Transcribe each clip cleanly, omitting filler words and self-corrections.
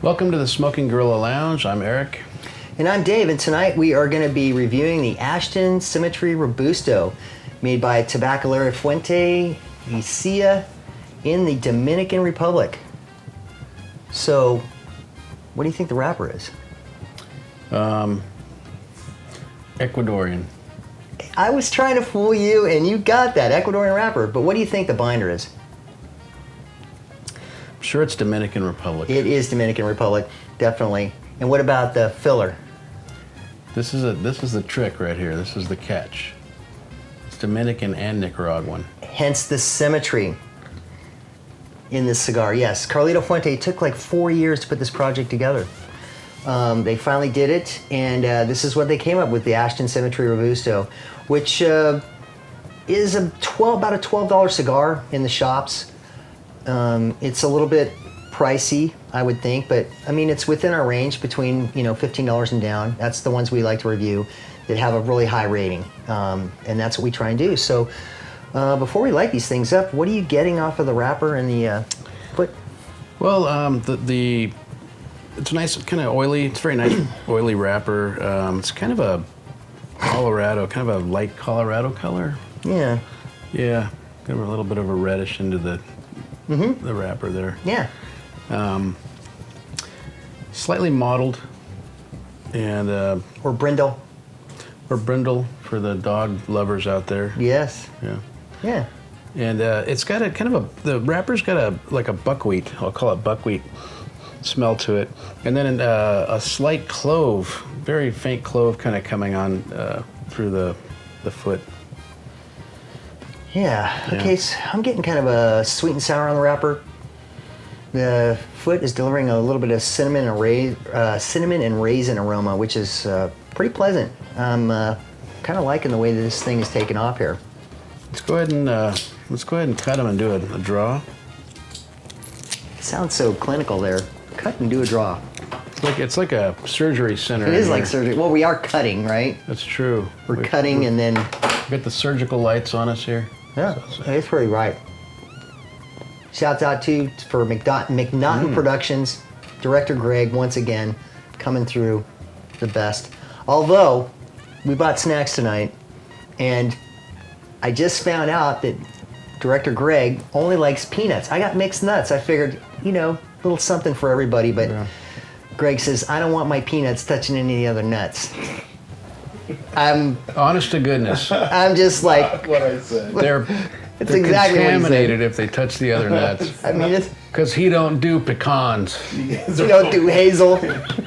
Welcome to the Smoking Gorilla Lounge. I'm Eric. And I'm Dave, and tonight we are going to be reviewing the Ashton Symmetry Robusto, made by Tabacalera Fuente Icia in the Dominican Republic. So, what do you think the wrapper is? Ecuadorian. I was trying to fool you, and you got that, Ecuadorian wrapper. But what do you think the binder is? I'm sure it's Dominican Republic. It is Dominican Republic, definitely. And what about the filler? This is the trick right here. This is the catch. It's Dominican and Nicaraguan. Hence the symmetry in this cigar. Yes, Carlito Fuente took like 4 years to put this project together. They finally did it, and this is what they came up with, the Ashton Symmetry Robusto, which is about a $12 cigar in the shops. It's a little bit pricey, I would think, but I mean, it's within our range between $15 and down. That's the ones we like to review that have a really high rating, and that's what we try and do. So before we light these things up, what are you getting off of the wrapper and the foot? Well, it's a nice, kind of oily. It's a very nice oily wrapper. It's kind of a Colorado, kind of a light Colorado color. Yeah. Yeah, got a little bit of a reddish into the wrapper there. Yeah. Slightly mottled, and Or brindle. or brindle for the dog lovers out there. Yes. Yeah. Yeah. And it's got a kind of the wrapper's got a buckwheat. I'll call it buckwheat smell to it, and then a slight clove, very faint clove, kind of coming on through the foot. Yeah. Okay. So I'm getting kind of a sweet and sour on the wrapper. The foot is delivering a little bit of cinnamon and raisin aroma, which is pretty pleasant. I'm kind of liking the way that this thing is taking off here. Let's go ahead and cut them and do a draw. Sounds so clinical there. Cut and do a draw. It's like a surgery center. It is like surgery. Well, we are cutting, right? That's true. We're cutting and then. Got the surgical lights on us here. Yeah, that's pretty right. Shouts out for McNaughton Productions, director Greg, once again, coming through the best. Although, we bought snacks tonight, and I just found out that director Greg only likes peanuts. I got mixed nuts. I figured, a little something for everybody, but yeah. Greg says, I don't want my peanuts touching any of the other nuts. I'm honest to goodness. I'm just like that's what I said. They're exactly contaminated if they touch the other nuts. I mean, it's because he don't do pecans. You don't do hazel.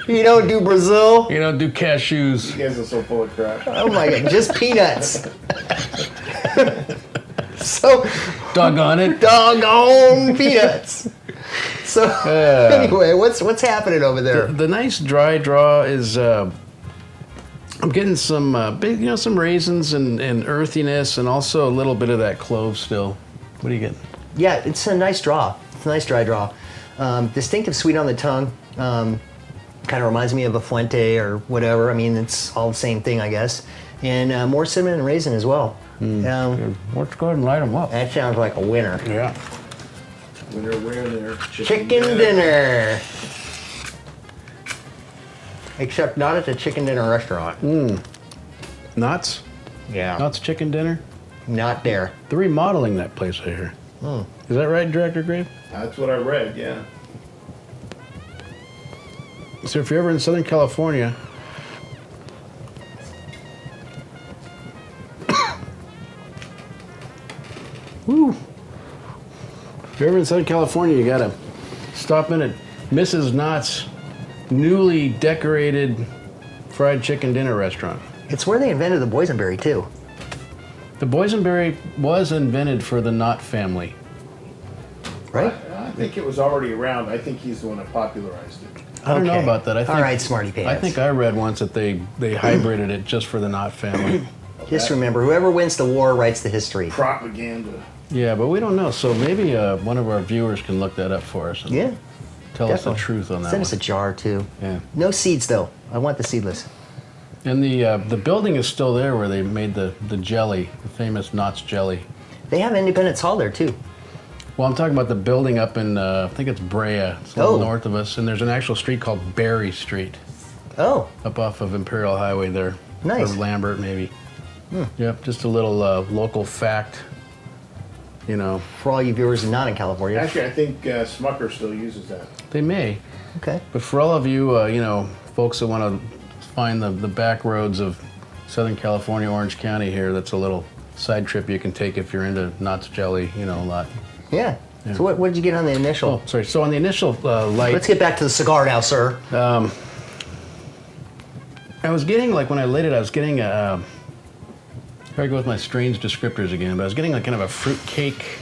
You don't do Brazil. You don't do cashews. You guys are so full of crap. Oh my God, just peanuts. So doggone it. Doggone peanuts. So anyway, what's happening over there? The nice dry draw is I'm getting some some raisins and earthiness, and also a little bit of that clove still. What are you getting? Yeah, it's a nice draw. It's a nice dry draw. Distinctive sweet on the tongue. Kind of reminds me of a Fuente or whatever. I mean, it's all the same thing, I guess. And more cinnamon and raisin as well. Let's go ahead and light them up. That sounds like a winner. Yeah. Winner. Chicken dinner. Except not at the chicken dinner restaurant. Knott's? Yeah. Knott's Chicken Dinner? Not there. They're remodeling that place, I hear. Is that right, Director Grave? That's what I read, yeah. So if you're ever in Southern California, woo! If you're ever in Southern California, you gotta stop in at Mrs. Knott's newly decorated fried chicken dinner restaurant. It's where they invented the boysenberry too. The boysenberry was invented for the Knott family. Right? I think it was already around. I think he's the one that popularized it. I don't know about that. I think, all right, smarty pants. I think I read once that they hybrided it just for the Knott family. Just remember, whoever wins the war writes the history. Propaganda. Yeah, but we don't know. So maybe one of our viewers can look that up for us. And Yeah. tell us the truth on that. Send us a jar too. Yeah. No seeds though. I want the seedless. And the building is still there where they made the jelly, the famous Knott's jelly. They have Independence Hall there too. Well, I'm talking about the building up in, I think it's Brea. It's a little north of us. And there's an actual street called Berry Street. Oh. Up off of Imperial Highway there. Nice. Or Lambert, maybe. Yep, just a little local fact, you know. For all you viewers not in California. Actually, I think Smucker still uses that. They may. Okay. But for all of you, you know, folks that want to find the back roads of Southern California, Orange County here, that's a little side trip you can take if you're into Knott's Jelly, you know, a lot. Yeah. So what did you get on the initial? Oh, sorry. So on the initial light... Let's get back to the cigar now, sir. I was getting, like, when I lit it, I was getting a... Here I go with my strange descriptors again, but I was getting like kind of a fruit cake,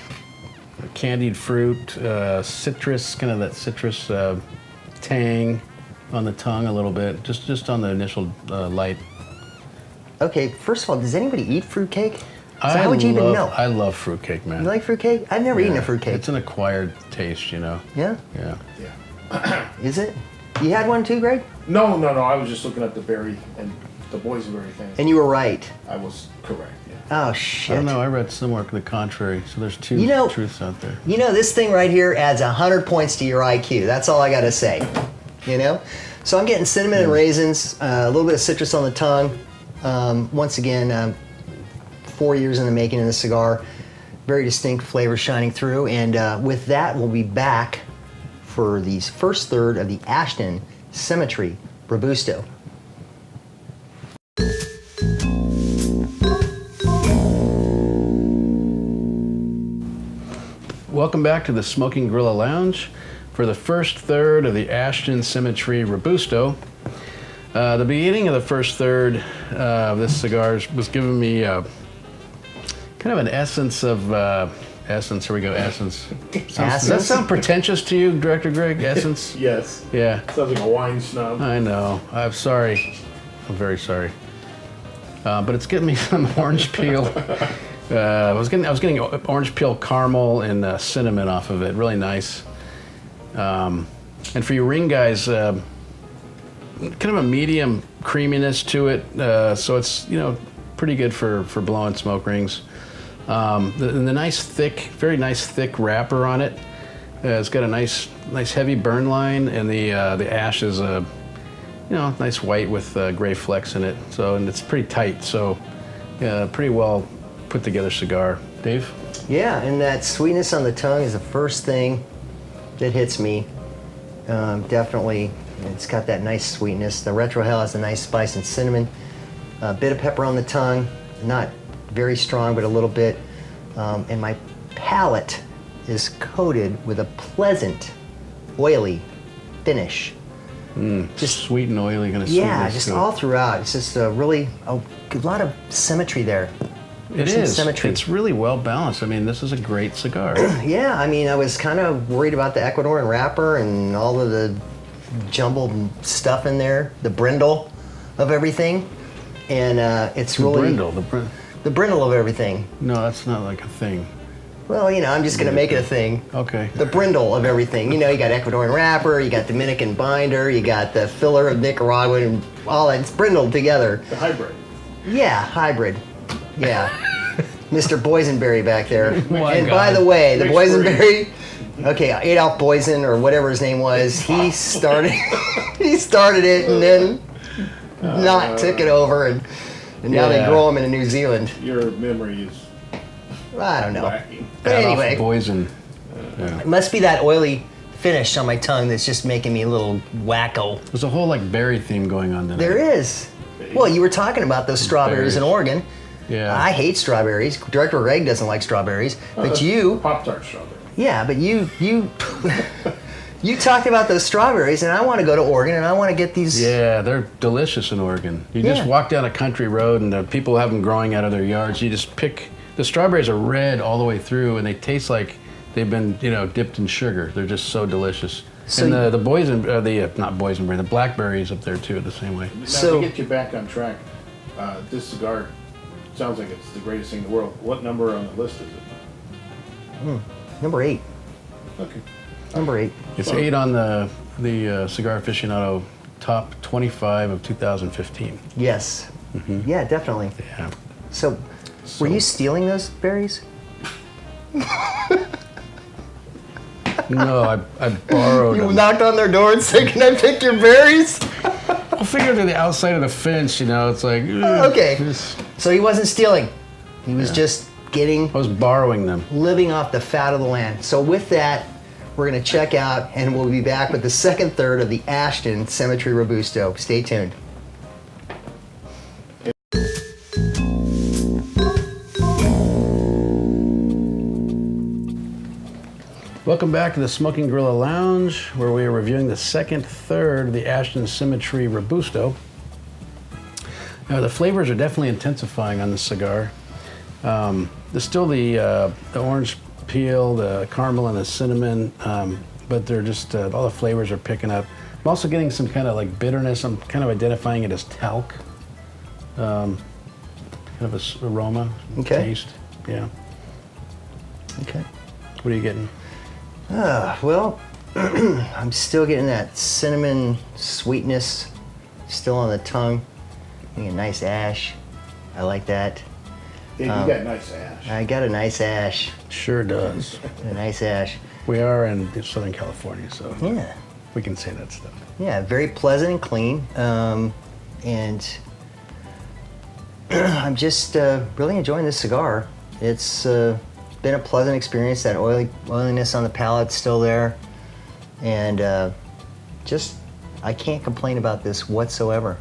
candied fruit, citrus, kind of that citrus tang on the tongue a little bit, just on the initial light. Okay, first of all, does anybody eat fruitcake? So how would you even know? I love fruitcake, man. You like fruitcake? I've never eaten a fruitcake. It's an acquired taste, you know. Yeah? Yeah. Yeah. Is it? You had one too, Greg? No. I was just looking at the berry and the boysenberry thing. And you were right. I was correct. Yeah. Oh, shit. I don't know. I read somewhere the contrary, so there's two truths out there. You know, this thing right here adds 100 points to your IQ. That's all I got to say. You know? So I'm getting cinnamon and raisins, a little bit of citrus on the tongue. Once again, 4 years in the making of the cigar. Very distinct flavor shining through. And with that, we'll be back for the first third of the Ashton Symmetry Robusto. Welcome back to the Smoking Gorilla Lounge for the first third of the Ashton Symmetry Robusto. The beginning of the first third of this cigar was giving me kind of an essence of essence. Here we go, essence. Does that sound pretentious to you, Director Greg? Essence? Yes. Yeah. Sounds like a wine snub. I know. I'm sorry. I'm very sorry. But it's getting me some orange peel. I was getting orange peel caramel and cinnamon off of it. Really nice. And for you ring guys, kind of a medium creaminess to it. So it's, you know, pretty good for blowing smoke rings. The nice thick, very nice thick wrapper on it. It's got a nice heavy burn line, and the ash is a, you know, nice white with gray flecks in it. So, and it's pretty tight. So, pretty well put together cigar. Dave? Yeah, and that sweetness on the tongue is the first thing that hits me. Definitely, it's got that nice sweetness. The retrohale has a nice spice and cinnamon. A bit of pepper on the tongue, not very strong, but a little bit. And my palate is coated with a pleasant, oily finish. Just sweet and oily, kind of yeah, just all throughout. It's just a lot of symmetry there. It is. Symmetry. It's really well balanced. I mean, this is a great cigar. Yeah, I mean, I was kind of worried about the Ecuadorian wrapper and all of the jumbled stuff in there, the brindle of everything, and it's really the brindle of everything. No, that's not like a thing. Well, you know, I'm just going to make it a thing. Okay. The brindle of everything. You know, you got Ecuadorian wrapper, you got Dominican binder, you got the filler of Nicaragua, and all that. It's brindled together. The hybrid. Yeah, hybrid. Yeah. Mr. Boysenberry back there. And God. by the way, the Boysenberry, okay, Adolf Boysen or whatever his name was, he started it and then took it over, and now they grow them in New Zealand. Your memory is I don't know. wacky. But anyway, Boysen. it must be that oily finish on my tongue that's just making me a little wacko. There's a whole like berry theme going on tonight. There is. Well, you were talking about those strawberries in Oregon. Yeah. I hate strawberries. Director Greg doesn't like strawberries, but you. Pop-Tart strawberry. Yeah, but you you talked about those strawberries, and I want to go to Oregon, and I want to get these. Yeah, they're delicious in Oregon. You just walk down a country road, and people have them growing out of their yards. You just pick. The strawberries are red all the way through, and they taste like they've been, you know, dipped in sugar. They're just so delicious. So and the not boysenberry, the blackberries up there too, the same way. Now, So to get you back on track, this cigar sounds like it's the greatest thing in the world. What number on the list is it? number 8. Okay. Number 8. It's 8 on the Cigar Aficionado top 25 of 2015. Yes. Yeah, definitely. Yeah. So, were you stealing those berries? No, I borrowed You them. knocked on their door and said, "Can I pick your berries?" I figured they're the outside of the fence, you know. It's like Okay. just- So he wasn't stealing. He was just I was borrowing them. living off the fat of the land. So with that, we're going to check out, and we'll be back with the second third of the Ashton Symmetry Robusto. Stay tuned. Welcome back to the Smoking Gorilla Lounge, where we are reviewing the second third of the Ashton Symmetry Robusto. Now, the flavors are definitely intensifying on this cigar. There's still the orange peel, the caramel, and the cinnamon, but they're just, all the flavors are picking up. I'm also getting some kind of like bitterness. I'm kind of identifying it as talc. Kind of a aroma, Okay. taste. Yeah. Okay. What are you getting? Well, I'm still getting that cinnamon sweetness still on the tongue. Getting a nice ash. I like that. Yeah, you got nice ash. I got a nice ash. Sure does. A nice ash. We are in Southern California, so Yeah. we can say that stuff. Yeah, very pleasant and clean. And I'm just really enjoying this cigar. It's been a pleasant experience. That oiliness on the palate's still there. And I can't complain about this whatsoever.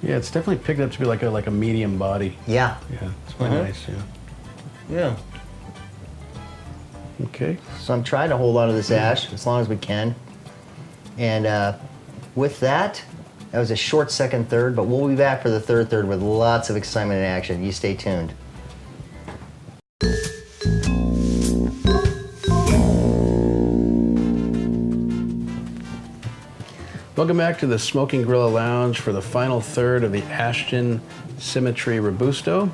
Yeah, it's definitely picked up to be like a medium body. Yeah. Yeah, it's quite nice. Yeah. Yeah. Okay. So I'm trying to hold on to this ash as long as we can. And with that, that was a short second third, but we'll be back for the third with lots of excitement and action. You stay tuned. Welcome back to the Smoking Gorilla Lounge for the final third of the Ashton Symmetry Robusto.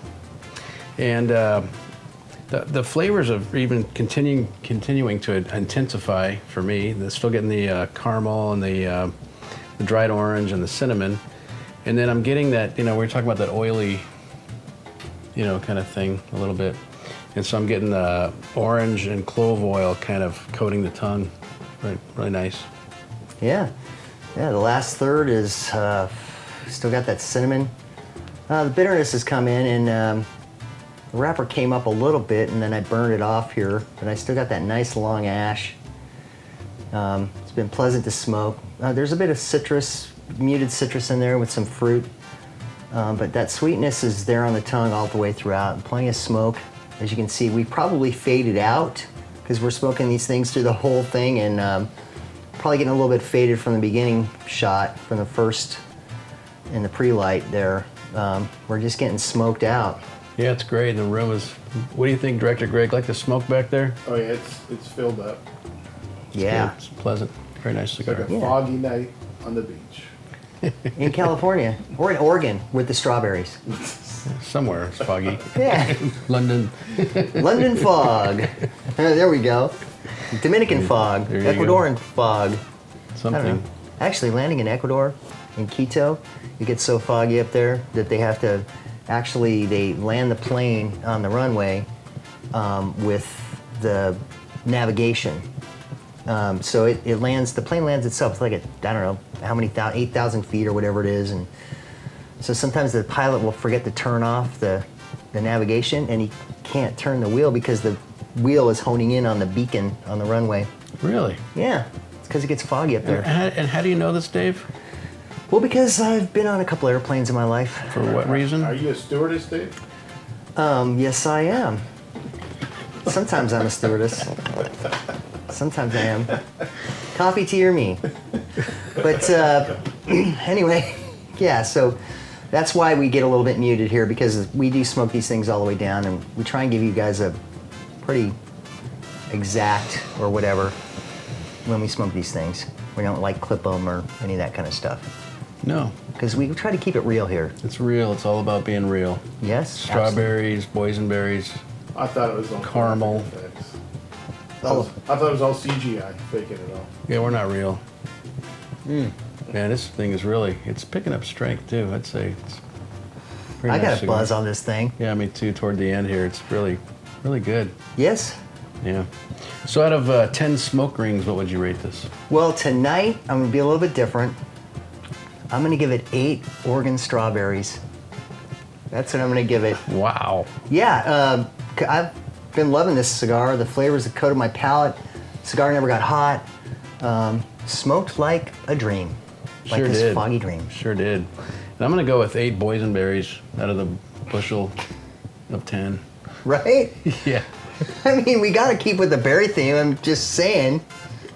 And the flavors are even continuing to intensify for me. They're still getting the caramel and the dried orange and the cinnamon. And then I'm getting that, we were talking about that oily, kind of thing a little bit. And so I'm getting the orange and clove oil kind of coating the tongue. Really nice. Yeah. Yeah, the last third is still got that cinnamon. The bitterness has come in, and the wrapper came up a little bit, and then I burned it off here, but I still got that nice long ash. It's been pleasant to smoke. There's a bit of citrus, muted citrus in there with some fruit, but that sweetness is there on the tongue all the way throughout, and plenty of smoke. As you can see, we probably faded out because we're smoking these things through the whole thing, and probably getting a little bit faded from the beginning shot, from the first in the pre-light there. We're just getting smoked out. Yeah, it's great. The room is. What do you think, Director Greg? Like the smoke back there? Oh yeah, it's filled up. Yeah. It's pleasant. Very nice It's like cigar. a foggy night on the beach. In California, or in Oregon with the strawberries. Somewhere it's foggy. Yeah. London. London fog. There we go. Dominican fog. There you go. Ecuadorian fog. I don't Something. know. Actually, landing in Ecuador, in Quito, it gets so foggy up there that they have to, they land the plane on the runway with the navigation. So it lands, the plane lands itself. It's like I don't know how many, 8,000 feet or whatever it is. And so sometimes the pilot will forget to turn off the navigation, and he can't turn the wheel because the wheel is honing in on the beacon on the runway. Really? Yeah, it's because it gets foggy up there. And how do you know this, Dave? Well, because I've been on a couple airplanes in my life. For what reason? Are you a stewardess, Dave? Yes, I am. Sometimes I'm a stewardess. Sometimes I am. Coffee, tea, or me. But anyway, yeah, so that's why we get a little bit muted here, because we do smoke these things all the way down, and we try and give you guys a pretty exact or whatever when we smoke these things. We don't like clip them or any of that kind of stuff, No. because we try to keep it real here. It's real. It's all about being real. Yes? Strawberries, boisenberries. I thought it was all Caramel. effects. Oh. I thought it was all CGI, faking it all. Yeah, we're not real. Man, this thing is really, it's picking up strength too, I'd say. It's pretty I nice got a cigar. buzz on this thing. Yeah, me too, toward the end here. It's really, really good. Yes? Yeah. So out of 10 smoke rings, what would you rate this? Well, tonight I'm gonna be a little bit different. I'm gonna give it 8 Oregon strawberries. That's what I'm gonna give it. Wow. Yeah, I've been loving this cigar. The flavors have coated my palate. Cigar never got hot. Smoked like a dream. Like Sure this did. foggy dream. Sure did. And I'm gonna go with 8 boysenberries out of the bushel of 10. Right? Yeah. I mean, we gotta keep with the berry theme. I'm just saying,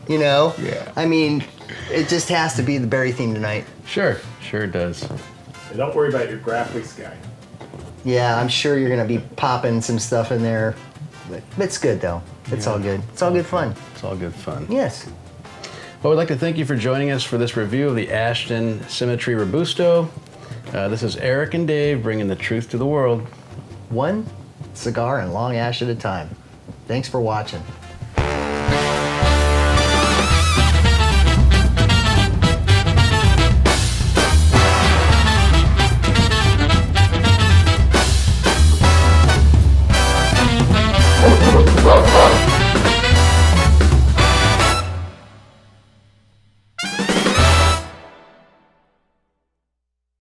you know? Yeah. I mean, it just has to be the berry theme tonight. Sure it does. And don't worry about your graphics guy. Yeah, I'm sure you're gonna be popping some stuff in there. But it's good though. It's all good. It's all good fun. It's all good fun. Yes. Well, we'd like to thank you for joining us for this review of the Ashton Symmetry Robusto. This is Eric and Dave bringing the truth to the world. One cigar and long ash at a time. Thanks for watching.